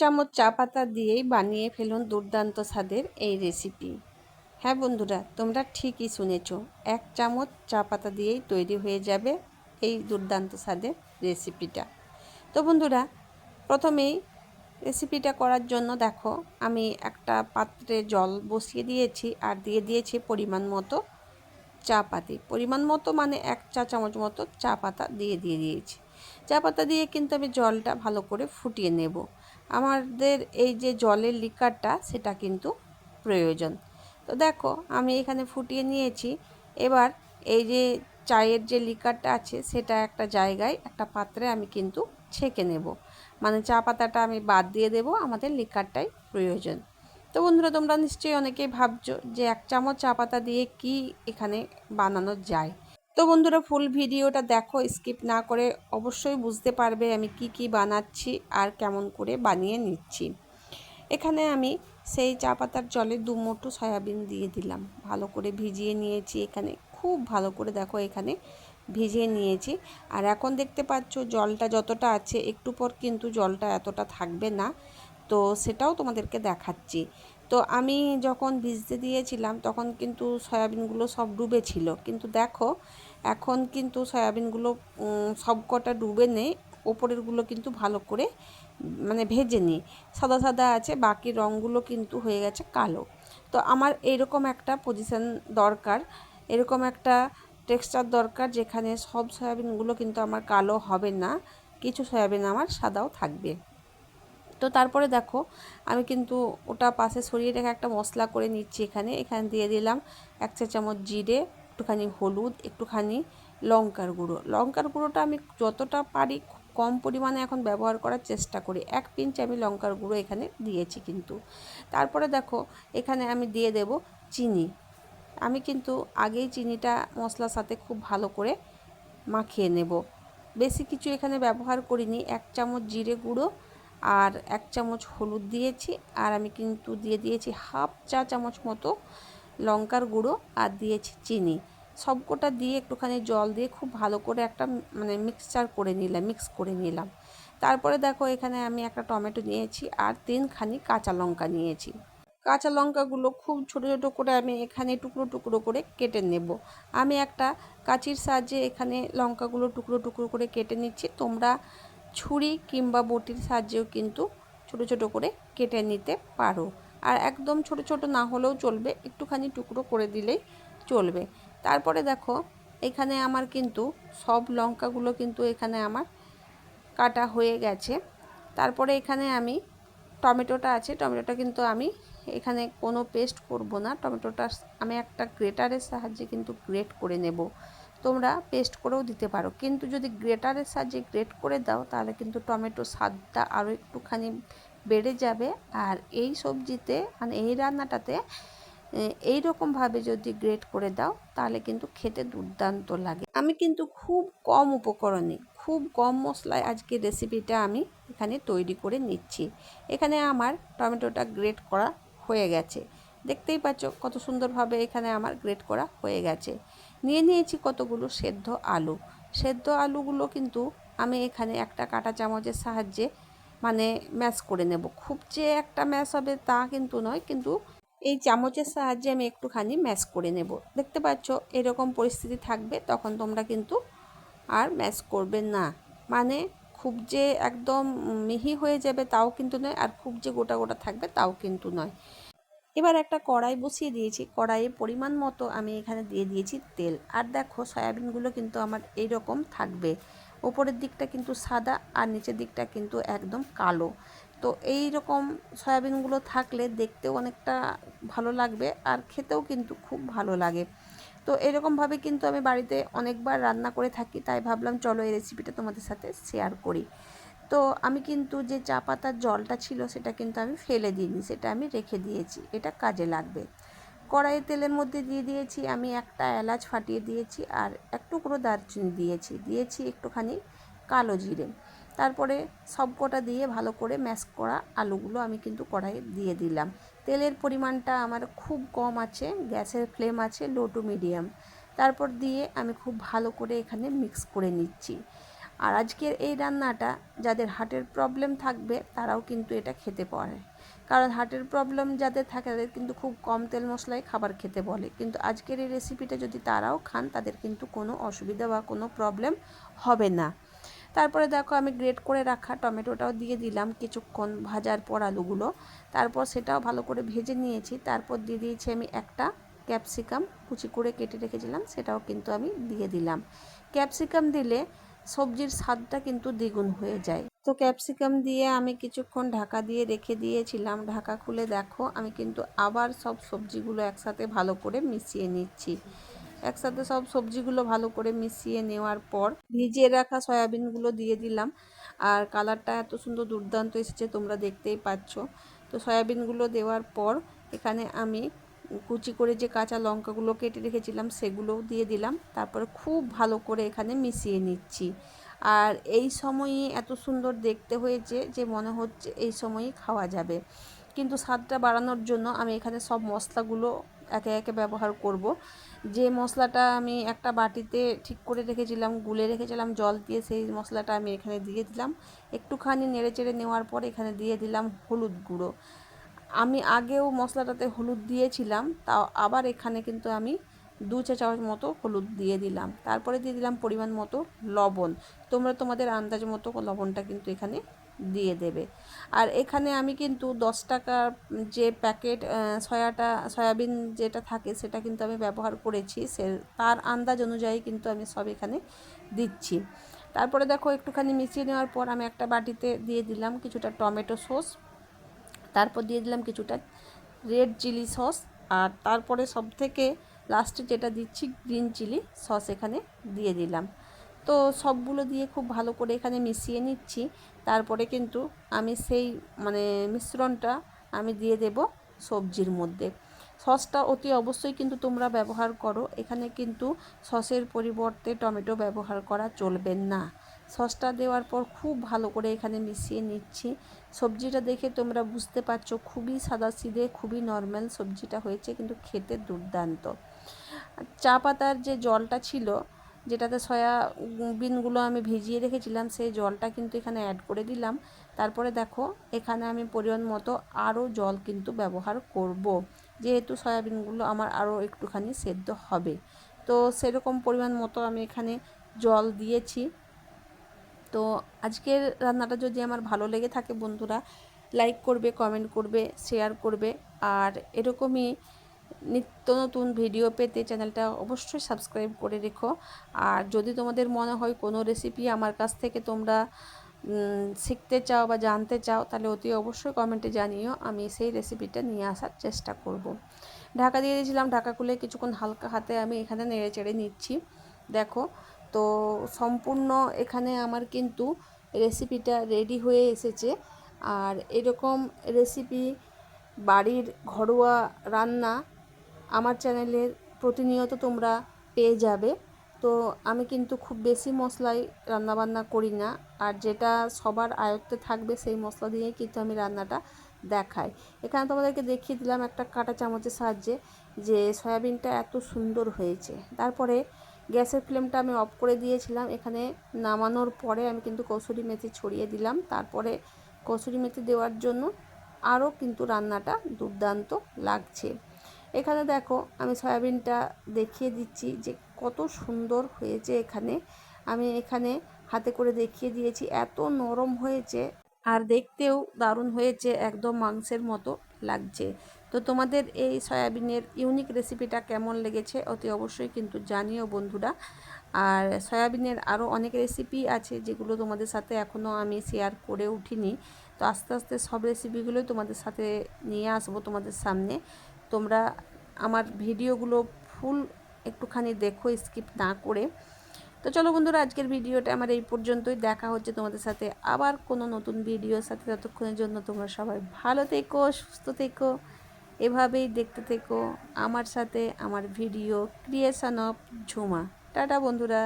চামচ চা পাতা দিয়েই বানিয়ে ফেলুন দুর্দান্ত স্বাদের এই রেসিপি। হ্যাঁ বন্ধুরা, তোমরা ঠিকই শুনেছ, 1 চামচ চা পাতা দিয়েই তৈরি হয়ে যাবে এই দুর্দান্ত স্বাদের রেসিপিটা। তো বন্ধুরা, প্রথমেই রেসিপিটা করার জন্য দেখো আমি একটা পাত্রে জল বসিয়ে দিয়েছি আর দিয়ে দিয়েছি পরিমাণ মতো চা পাতি। পরিমাণ মতো মানে 1 চা চামচ মতো চা পাতা দিয়ে দিয়েছি। চা পাতা দিয়ে কিন্তু আমি জলটা ভালো করে ফুটিয়ে নেব। আমাদের এই যে জলের লিকারটা সেটা কিন্তু প্রয়োজন। তো দেখো আমি এখানে ফুটিয়ে নিয়েছি। এবার এই যে চায়ের যে লিকারটা আছে সেটা একটা জায়গায় একটা পাত্রে আমি কিন্তু ছেঁকে নেব, মানে চা পাতাটা আমি বাদ দিয়ে দেব, আমাদের লিকারটাই প্রয়োজন। তো বন্ধুরা, তোমরা নিশ্চয়ই অনেকেই ভাবছো যে 1 চামচ চা পাতা দিয়ে কি এখানে বানানো যায়। তো বন্ধুরা, ফুল ভিডিওটা দেখো, স্কিপ না করে, অবশ্যই বুঝতে পারবে আমি কি বানাচ্ছি আর কেমন করে বানিয়ে নিচ্ছি। এখানে আমি সেই চা পাতার জলে 2 মুঠো সয়াবিন দিয়ে দিলাম, ভালো করে ভিজিয়ে নিয়েছি। এখানে খুব ভালো করে দেখো এখানে ভিজিয়ে নিয়েছি। আর এখন দেখতে পাচ্ছ জলটা যতটা আছে, একটু পর কিন্তু জলটা এতটা থাকবে না, তো সেটাও তোমাদেরকে দেখাচ্ছি। তো আমি যখন ভিজতে দিয়েছিলাম তখন কিন্তু সয়াবিনগুলো সব ডুবে ছিল, কিন্তু দেখো এখন কিন্তু সয়াবিনগুলো সবকটা ডুবে নেই, ওপরেরগুলো কিন্তু ভালো করে মানে ভেজে নিই, সাদা সাদা আছে, বাকি রঙগুলো কিন্তু হয়ে গেছে কালো। তো আমার এইরকম একটা পজিশন দরকার, এরকম একটা টেক্সচার দরকার যেখানে সব সয়াবিনগুলো কিন্তু আমার কালো হবে না, কিছু সয়াবিন আমার সাদাও থাকবে। তো তারপরে দেখো আমি কিন্তু ওটা পাশে সরিয়ে রেখে একটা মশলা করে নিচ্ছি। এখানে দিয়ে দিলাম 1 চা চামচ জিরে, একটুখানি হলুদ, একটুখানি লঙ্কার গুঁড়ো। লঙ্কার গুঁড়োটা আমি যতটা পারি কম পরিমাণে এখন ব্যবহার করার চেষ্টা করি। 1 পিঞ্চ আমি লঙ্কার গুঁড়ো এখানে দিয়েছি কিন্তু। তারপরে দেখো এখানে আমি দিয়ে দেব চিনি। আমি কিন্তু আগেই চিনিটা মশলার সাথে খুব ভালো করে মাখিয়ে নেব। বেশি কিছু এখানে ব্যবহার করিনি, 1 চামচ জিরে গুঁড়ো আর 1 চামচ হলুদ দিয়েছি, আর আমি কিন্তু দিয়ে দিয়েছি হাফ চা চামচ মতো লঙ্কার গুঁড়ো আর দিয়েছি চিনি। সবকটা দিয়ে একটুখানি জল দিয়ে খুব ভালো করে একটা মানে মিক্স করে নিলাম। তারপরে দেখো এখানে আমি একটা টমেটো নিয়েছি আর 3খানি কাঁচা লঙ্কা নিয়েছি। কাঁচা লঙ্কাগুলো খুব ছোটো ছোটো করে আমি এখানে টুকরো টুকরো করে কেটে নেব। আমি একটা কাঁচির সাহায্যে এখানে লঙ্কাগুলো টুকরো টুকরো করে কেটে নিচ্ছি। তোমরা ছুরি কিংবা বটির সাহায্যেও কিন্তু ছোটো ছোটো করে কেটে নিতে পারো, আর একদম ছোটো ছোটো না হলেও চলবে, একটুখানি টুকরো করে দিলেই চলবে। তারপরে দেখো এখানে আমার কিন্তু সব লঙ্কাগুলো কিন্তু এখানে আমার কাটা হয়ে গেছে। তারপরে এখানে আমি টমেটোটা আছে, টমেটোটা কিন্তু আমি এখানে কোনো পেস্ট করব না, টমেটোটা আমি একটা গ্রেটারের সাহায্যে কিন্তু গ্রেট করে নেব। তোমরা পেস্ট করেও দিতে পারো, কিন্তু যদি গ্রেটারের সাহায্যে গ্রেট করে দাও তাহলে কিন্তু টমেটো স্বাদটা আরও একটুখানি বেড়ে যাবে। আর এই সবজিতে মানে এই রান্নাটাতে এই রকমভাবে যদি গ্রেট করে দাও তাহলে কিন্তু খেতে দুর্দান্ত লাগে। আমি কিন্তু খুব কম উপকরণে খুব কম মশলায় আজকে রেসিপিটা আমি এখানে তৈরি করে নিচ্ছি। এখানে আমার টমেটোটা গ্রেট করা হয়ে গেছে, দেখতেই পাচ্ছ কত সুন্দরভাবে এখানে আমার গ্রেট করা হয়ে গেছে। নিয়ে নিয়েছি কতগুলো সেদ্ধ আলু। সেদ্ধ আলুগুলো কিন্তু আমি এখানে একটা কাঁটা চামচের সাহায্যে মানে ম্যাশ করে নেব। খুব যে একটা ম্যাশ হবে তা কিন্তু নয়, কিন্তু এই চামচের সাহায্যে আমি একটুখানি ম্যাশ করে নেব। দেখতে পাচ্ছ এরকম পরিস্থিতি থাকবে, তখন তোমরা কিন্তু আর ম্যাশ করবে না। মানে খুব যে একদম মিহি হয়ে যাবে তাও কিন্তু নয়, আর খুব যে গোটা গোটা থাকবে তাও কিন্তু নয়। এবার একটা কড়াই বসিয়ে দিয়েছি, কড়াইয়ে পরিমাণ মতো আমি এখানে দিয়ে দিয়েছি তেল। আর দেখো সয়াবিনগুলো কিন্তু আমার এই রকম থাকবে, ওপরের দিকটা কিন্তু সাদা আর নিচের দিকটা কিন্তু একদম কালো। তো এই রকম সয়াবিনগুলো থাকলে দেখতেও অনেকটা ভালো লাগবে আর খেতেও কিন্তু খুব ভালো লাগে। তো এরকমভাবে কিন্তু আমি বাড়িতে অনেকবার রান্না করে থাকি, তাই ভাবলাম চলো এই রেসিপিটা তোমাদের সাথে শেয়ার করি। তো আমি কিন্তু যে চা পাতার জলটা ছিল সেটা কিন্তু আমি ফেলে দিইনি, সেটা আমি রেখে দিয়েছি, এটা কাজে লাগবে। কড়াইয়ে তেলের মধ্যে দিয়ে দিয়েছি আমি একটা এলাচ ফাটিয়ে দিয়েছি আর এক টুকরো দারচিনি দিয়েছি একটুখানি কালো জিরে। তারপরে সবকটা দিয়ে ভালো করে ম্যাশ করা আলুগুলো আমি কিন্তু কড়াইয়ে দিয়ে দিলাম। তেলের পরিমাণটা আমার খুব কম আছে, গ্যাসের ফ্লেম আছে লো টু মিডিয়াম। তারপর দিয়ে আমি খুব ভালো করে এখানে মিক্স করে নিচ্ছি। আর আজকের এই রান্নাটা যাদের হার্টের প্রবলেম থাকবে তারাও কিন্তু এটা খেতে পারে, কারণ হার্টের প্রবলেম যাদের থাকে তাদের কিন্তু খুব কম তেল মশলায় খাবার খেতে বলে, কিন্তু আজকের এই রেসিপিটা যদি তারাও খান তাদের কিন্তু কোনো অসুবিধা বা কোনো প্রবলেম হবে না। তারপরে দেখো আমি গ্রেট করে রাখা টমেটোটাও দিয়ে দিলাম কিছুক্ষণ ভাজার পর আলুগুলো, তারপর সেটাও ভালো করে ভেজে নিয়েছি। তারপর দিয়ে দিয়েছি আমি একটা ক্যাপসিকাম কুচি করে কেটে রেখেছিলাম, সেটাও কিন্তু আমি দিয়ে দিলাম। ক্যাপসিকাম দিলে সবজির স্বাদটা কিন্তু দ্বিগুণ হয়ে যায়। তো ক্যাপসিকাম দিয়ে আমি কিছুক্ষণ ঢাকা দিয়ে রেখে দিয়েছিলাম। ঢাকা খুলে দেখো আমি কিন্তু আবার সব সবজিগুলো একসাথে ভালো করে মিশিয়ে নিচ্ছি। একসাথে সব সবজিগুলো ভালো করে মিশিয়ে নেওয়ার পর ভিজিয়ে রাখা সয়াবিনগুলো দিয়ে দিলাম। আর কালারটা এত সুন্দর দুর্দান্ত এসেছে তোমরা দেখতেই পাচ্ছ। তো সয়াবিনগুলো দেওয়ার পর এখানে আমি কুচি করে যে কাঁচা লঙ্কাগুলো কেটে রেখেছিলাম সেগুলোও দিয়ে দিলাম। তারপরে খুব ভালো করে এখানে মিশিয়ে নিচ্ছি। আর এই সময়ই এত সুন্দর দেখতে হয়েছে যে মনে হচ্ছে এই সময়ই খাওয়া যাবে। কিন্তু স্বাদটা বাড়ানোর জন্য আমি এখানে সব মশলাগুলো একে একে ব্যবহার করব। যে মশলাটা আমি একটা বাটিতে ঠিক করে রেখেছিলাম, গুলে রেখেছিলাম জল দিয়ে, সেই মশলাটা আমি এখানে দিয়ে দিলাম। একটুখানি নেড়েচেড়ে নেওয়ার পর এখানে দিয়ে দিলাম হলুদ গুঁড়ো। আমি আগেও মশলাটাতে হলুদ দিয়েছিলাম, তাও আবার এখানে কিন্তু আমি 2 চা চামচ মতো হলুদ দিয়ে দিলাম। তারপরে দিয়ে দিলাম পরিমাণ মতো লবণ। তোমরা তোমাদের আন্দাজ মতো লবণটা কিন্তু এখানে দিয়ে দেবে। আর এখানে আমি কিন্তু 10 টাকার যে প্যাকেট সয়াবিন যেটা থাকে সেটা কিন্তু আমি ব্যবহার করেছি, তার আন্দাজ অনুযায়ী কিন্তু আমি সব এখানে দিচ্ছি। তারপরে দেখো একটুখানি মিশিয়ে নেওয়ার পর আমি একটা বাটিতে দিয়ে দিলাম কিছুটা টমেটো সস, তারপর দিয়ে দিলাম কিছুটা রেড চিলি সস, আর তারপরে সবথেকে লাস্টে যেটা দিচ্ছি গ্রিন চিলি সস এখানে দিয়ে দিলাম। তো সবগুলো দিয়ে খুব ভালো করে এখানে মিশিয়ে নিচ্ছি। তারপরে কিন্তু আমি সেই মিশ্রণটা আমি দিয়ে দেব সবজির মধ্যে। সসটা অতি অবশ্যই কিন্তু তোমরা ব্যবহার করো, এখানে কিন্তু সসের পরিবর্তে টমেটো ব্যবহার করা চলবে না। সসটা দেওয়ার পর খুব ভালো করে এখানে মিশিয়ে নিচ্ছি। সবজিটা দেখে তোমরা বুঝতে পারছো খুবই সাদাসিধে খুবই নর্মাল সবজিটা হয়েছে, কিন্তু খেতে দুর্দান্ত। চা পাতার যে জলটা ছিল যেটাতে সয়াবিনগুলো আমি ভিজিয়ে রেখেছিলাম সেই জলটা কিন্তু এখানে অ্যাড করে দিলাম। তারপরে দেখো এখানে আমি পরিমাণ মতো আরও জল কিন্তু ব্যবহার করব, যেহেতু সয়াবিনগুলো আমার আরও একটুখানি সেদ্ধ হবে। তো সেরকম পরিমাণ মতো আমি এখানে জল দিয়েছি। তো আজকের রান্নাটা যদি আমার ভালো লেগে থাকে বন্ধুরা লাইক করবে, কমেন্ট করবে, শেয়ার করবে। আর এরকমই নিত্য নতুন ভিডিও পেতে চ্যানেলটা অবশ্যই সাবস্ক্রাইব করে রেখো। আর যদি তোমাদের মনে হয় কোনো রেসিপি আমার কাছ থেকে তোমরা শিখতে চাও বা জানতে চাও তাহলে অতি অবশ্যই কমেন্টে জানিও, আমি সেই রেসিপিটা নিয়ে আসার চেষ্টা করব। ঢাকা দিয়ে দিয়েছিলাম, ঢাকা খুলে কিছুক্ষণ হালকা হাতে আমি এখানে নেড়ে চেড়ে নিচ্ছি। দেখো তো সম্পূর্ণ এখানে আমার কিন্তু রেসিপিটা রেডি হয়ে এসেছে। আর এরকম রেসিপি বাড়ির ঘরোয়া রান্না আমার চ্যানেলের প্রতিনিয়ত তোমরা পেয়ে যাবে। তো আমি কিন্তু খুব বেশি মশলায় রান্নাবান্না করি না, আর যেটা সবার আয়ত্তে থাকবে সেই মশলা দিয়েই কিন্তু আমি রান্নাটা দেখাই। এখানে তোমাদেরকে দেখিয়ে দিলাম একটা কাঁটা চামচের সাহায্যে যে সয়াবিনটা এত সুন্দর হয়েছে। তারপরে গ্যাসের ফ্লেমটা আমি অফ করে দিয়েছিলাম। এখানে নামানোর পরে আমি কিন্তু কসুরি মেথি ছড়িয়ে দিলাম। তারপরে কসুরি মেথি দেওয়ার জন্য আরও কিন্তু রান্নাটা দুর্দান্ত লাগছে। এখানে দেখো আমি সয়াবিনটা দেখিয়ে দিচ্ছি যে কত সুন্দর হয়েছে। আমি এখানে হাতে করে দেখিয়ে দিয়েছি, এত নরম হয়েছে আর দেখতেও দারুণ হয়েছে, একদম মাংসের মতো লাগছে। তো তোমাদের এই সয়াবিনের ইউনিক রেসিপিটা কেমন লেগেছে অতি অবশ্যই কিন্তু জানিও বন্ধুরা। আর সয়াবিনের আরও অনেক রেসিপি আছে যেগুলো তোমাদের সাথে এখনও আমি শেয়ার করে উঠিনি। তো আস্তে আস্তে সব রেসিপিগুলোই তোমাদের সাথে নিয়ে আসবো তোমাদের সামনে। তোমরা আমার ভিডিওগুলো ফুল একটুখানি দেখো, স্কিপ না করে। তো চলো বন্ধুরা আজকের ভিডিওটা আমার এই পর্যন্তই। দেখা হচ্ছে তোমাদের সাথে আবার কোনো নতুন ভিডিওর সাথে। ততক্ষণের জন্য তোমরা সবাই ভালো থেকো, সুস্থ থেকো, এভাবেই দেখতে থেকো আমার সাথে আমার video creation of Jhuma. Tata বন্ধুরা।